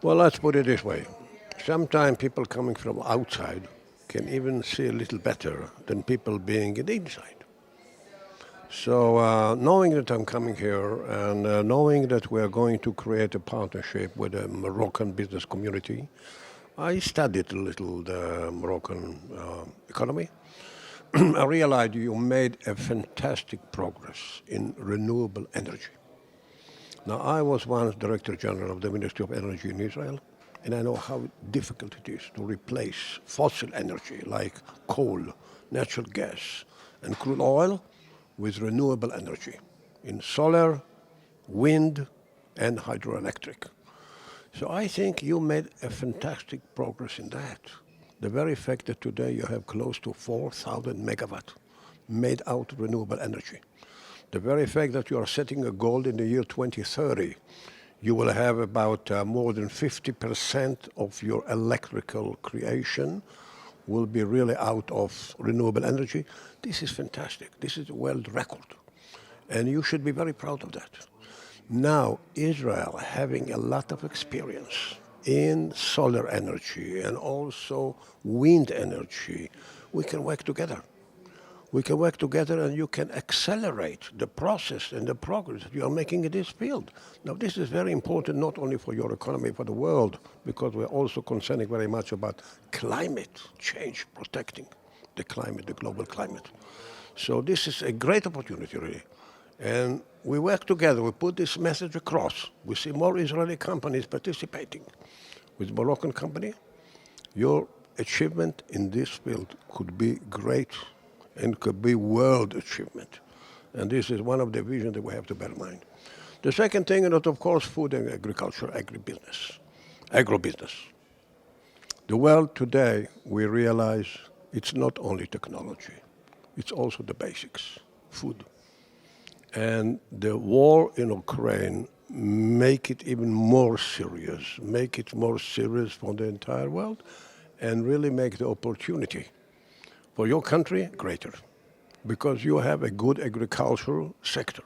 Well, let's put it this way. Sometimes people coming from outside can even see a little better than people being in the inside. So knowing that I'm coming here and knowing that we are going to create a partnership with the Moroccan business community, I studied a little the Moroccan economy. I realized you made a fantastic progress in renewable energy. Now, I was once Director General of the Ministry of Energy in Israel, and I know how difficult it is to replace fossil energy like coal, natural gas, and crude oil with renewable energy in solar, wind, and hydroelectric. So I think you made a fantastic progress in that. The very fact that today you have close to 4,000 megawatt made out of renewable energy. The very fact that you are setting a goal in the year 2030, you will have about more than 50% of your electrical creation will be really out of renewable energy. This is fantastic. This is a world record. And you should be very proud of that. Now, Israel having a lot of experience in solar energy and also wind energy, we can work together. We can work together and you can accelerate the process and the progress that you are making in this field. Now, this is very important not only for your economy, for the world, because we're also concerning very much about climate change, protecting the climate, the global climate. So this is a great opportunity, really. And we work together, we put this message across. We see more Israeli companies participating. With Moroccan company, your achievement in this field could be great and could be world achievement. And this is one of the visions that we have to bear in mind. The second thing is, of course, food and agriculture, agribusiness. The world today, we realize it's not only technology, it's also the basics, food. And the war in Ukraine make it even more serious, make it more serious for the entire world, and really make the opportunity for your country greater, because you have a good agricultural sector.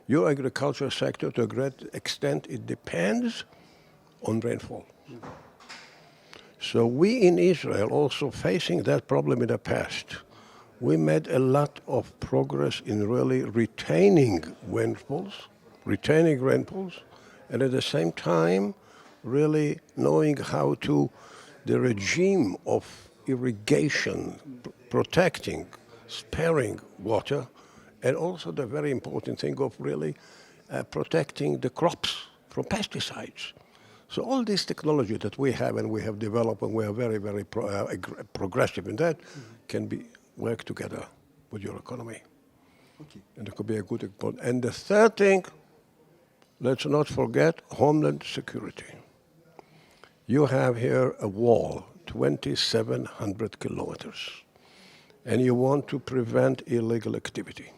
Your agricultural sector, to a great extent, it depends on rainfall. So we in Israel also facing that problem in the past. We made a lot of progress in really retaining rainfalls, and at the same time, really knowing how to, the regime of irrigation, protecting, sparing water, and also the very important thing of really protecting the crops from pesticides. So all this technology that we have and we have developed and we are very, very progressive in that can be work together with your economy. Okay. And it could be a good export. And the third thing, let's not forget homeland security. You have here a wall, 2,700 kilometers, and you want to prevent illegal activity.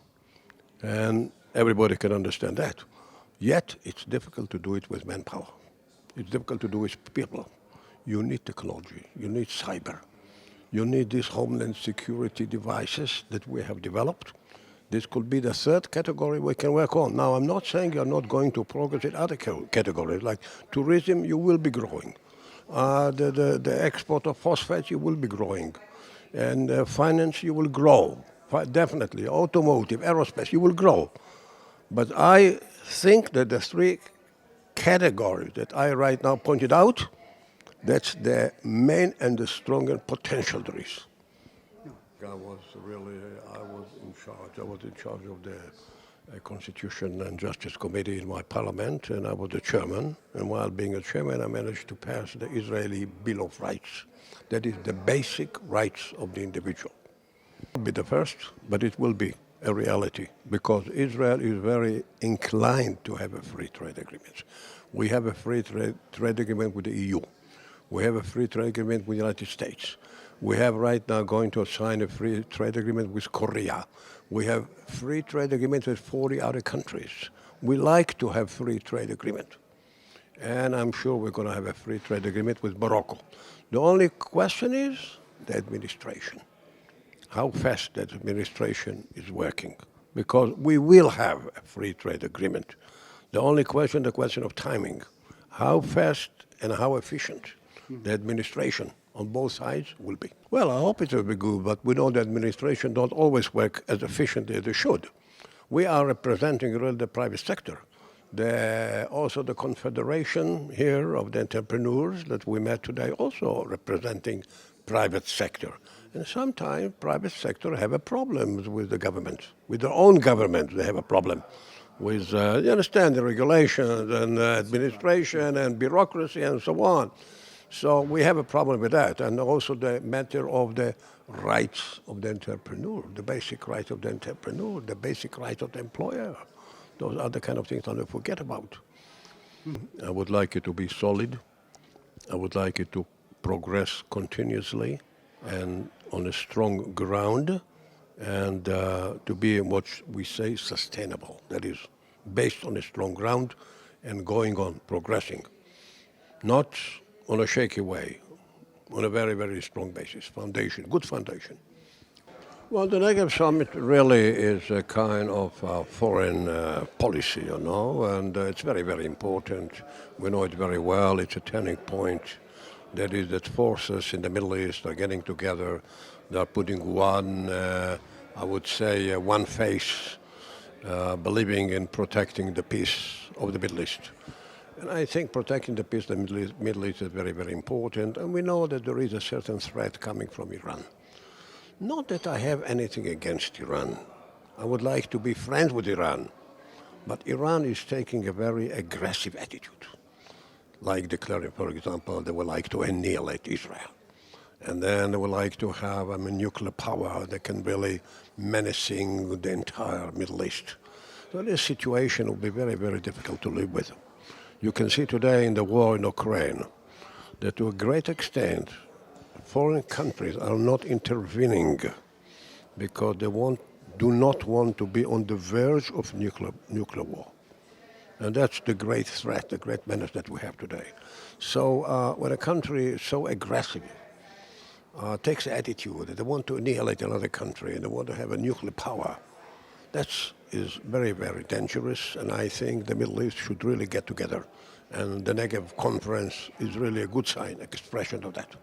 And everybody can understand that. Yet, it's difficult to do it with manpower. It's difficult to do with people. You need technology, you need cyber. You need these homeland security devices that we have developed. This could be the third category we can work on. Now, I'm not saying you're not going to progress in other categories, like tourism, you will be growing. The export of phosphates, you will be growing. And finance, you will grow. Definitely. Automotive, aerospace, you will grow. But I think that the three categories that I right now pointed out, that's the main and the strongest potential there is. I was in charge of the Constitution and Justice Committee in my parliament, and I was the chairman. And while being a chairman, I managed to pass the Israeli Bill of Rights. That is the basic rights of the individual. It will be the first, but it will be a reality because Israel is very inclined to have a free trade agreement. We have a free trade agreement with the EU. We have a free trade agreement with the United States. We have right now going to sign a free trade agreement with Korea. We have free trade agreements with 40 other countries. We like to have free trade agreement. And I'm sure we're going to have a free trade agreement with Morocco. The only question is the administration. How fast that administration is working. Because we will have a free trade agreement. The only question, the question of timing. How fast and how efficient the administration on both sides will be. Well, I hope it will be good, but we know the administration don't always work as efficiently as they should. We are representing really the private sector. Also the confederation here of the entrepreneurs that we met today also representing private sector. And sometimes private sector have a problem with the government, with their own government they have a problem with, you understand, the regulations and administration and bureaucracy and so on. So we have a problem with that, and also the matter of the rights of the entrepreneur, the basic rights of the entrepreneur, the basic rights of the employer. Those are the kind of things I don't forget about. I would like it to be solid. I would like it to progress continuously and on a strong ground, and to be what we say sustainable. That is based on a strong ground and going on, progressing. Not on a shaky way, on a very, very strong basis, foundation, good foundation. Well, the Negev Summit really is a kind of foreign policy, you know, and it's very, very important. We know it very well. It's a turning point. That forces in the Middle East are getting together. They're putting one, I would say, one face, believing in protecting the peace of the Middle East. And I think protecting the peace of the Middle East is very, very important. And we know that there is a certain threat coming from Iran. Not that I have anything against Iran. I would like to be friends with Iran. But Iran is taking a very aggressive attitude. Like declaring, for example, they would like to annihilate Israel. And then they would like to have a nuclear power that can really menacing the entire Middle East. So this situation will be very, very difficult to live with. You can see today in the war in Ukraine that to a great extent foreign countries are not intervening because they do not want to be on the verge of nuclear war. And that's the great threat, the great menace that we have today. So when a country is so aggressive, takes the attitude that they want to annihilate another country and they want to have a nuclear power, that is very, very dangerous. And I think the Middle East should really get together. And the Negev conference is really a good sign, expression of that.